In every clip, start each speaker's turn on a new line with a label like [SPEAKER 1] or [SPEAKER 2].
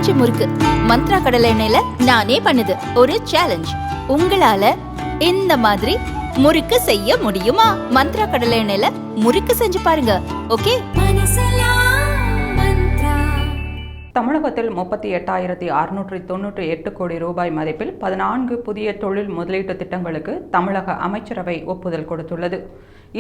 [SPEAKER 1] பஞ்சு முறுக்கு மந்த்ரா கடலை எண்ணெயில நானே பண்ணுது ஒரு சேலஞ்ச். உங்களால இந்த மாதிரி முறுக்கு செய்ய முடியுமா? மந்த்ரா கடலை எண்ணெயில முறுக்கு செஞ்சு பாருங்க. ஓகே.
[SPEAKER 2] தமிழகத்தில் 38,698 கோடி ரூபாய் மதிப்பில் 14 புதிய தொழில் முதலீட்டு திட்டங்களுக்கு தமிழக அமைச்சரவை ஒப்புதல் கொடுத்துள்ளது.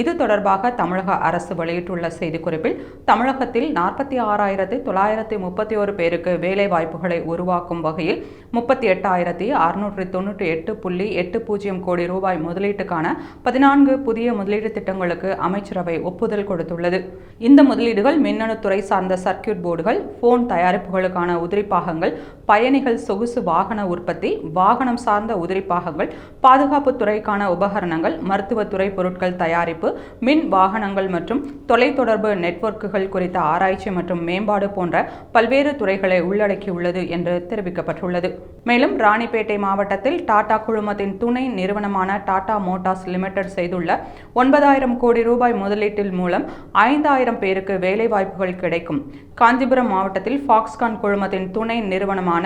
[SPEAKER 2] இது தொடர்பாக தமிழக அரசு வெளியிட்டுள்ள செய்திக்குறிப்பில், தமிழகத்தில் 46,931 பேருக்கு வேலைவாய்ப்புகளை உருவாக்கும் வகையில் 38,698.80 கோடி ரூபாய் முதலீட்டுக்கான 14 புதிய முதலீட்டு திட்டங்களுக்கு அமைச்சரவை ஒப்புதல் கொடுத்துள்ளது. இந்த முதலீடுகள் மின்னணுத்துறை சார்ந்த சர்க்கியூட் போர்டுகள், போன் தயாரிப்புகளுக்கான உதிரிப்பாகங்கள், பயணிகள் சொகுசு வாகன உற்பத்தி, வாகனம் சார்ந்த உதிரிப்பாகங்கள், பாதுகாப்பு துறைக்கான உபகரணங்கள், மருத்துவத்துறை பொருட்கள் தயாரிப்பு, மின் வாகனங்கள் மற்றும் தொலைத்தொடர்பு நெட்வொர்க்குகள் குறித்த ஆராய்ச்சி மற்றும் மேம்பாடு போன்ற பல்வேறு துறைகளை உள்ளடக்கியுள்ளது என்று தெரிவிக்கப்பட்டுள்ளது. மேலும் ராணிப்பேட்டை மாவட்டத்தில் டாடா குழுமத்தின் துணை நிறுவனமான டாடா மோட்டார்ஸ் லிமிடெட் செய்துள்ள 9,000 கோடி ரூபாய் முதலீட்டில் மூலம் 5,000 பேருக்கு வேலைவாய்ப்புகள் கிடைக்கும். காஞ்சிபுரம் மாவட்டத்தில் ஃபாக்ஸ்கான் குழுமத்தின் துணை நிறுவனமான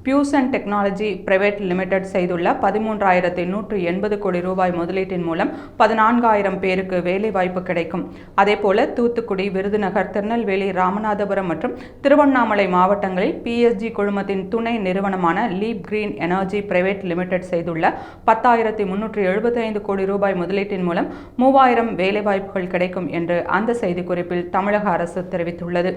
[SPEAKER 2] பியூசன் டெக்னாலஜி பிரைவேட் லிமிடெட் செய்துள்ள 13,180 கோடி ரூபாய் முதலீட்டின் மூலம் 14,000 பேருக்கு வேலைவாய்ப்பு கிடைக்கும். அதேபோல தூத்துக்குடி, விருதுநகர், திருநெல்வேலி, ராமநாதபுரம் மற்றும் திருவண்ணாமலை மாவட்டங்களில் பிஎஸ்ஜி குழுமத்தின் துணை நிறுவனமான Leap Green Energy Private Limited செய்துள்ள 10,375 கோடி ரூபாய் முதலீட்டின் மூலம் 3,000 வேலைவாய்ப்புகள் கிடைக்கும் என்று அந்த செய்திக்குறிப்பில் தமிழக அரசு தெரிவித்துள்ளது.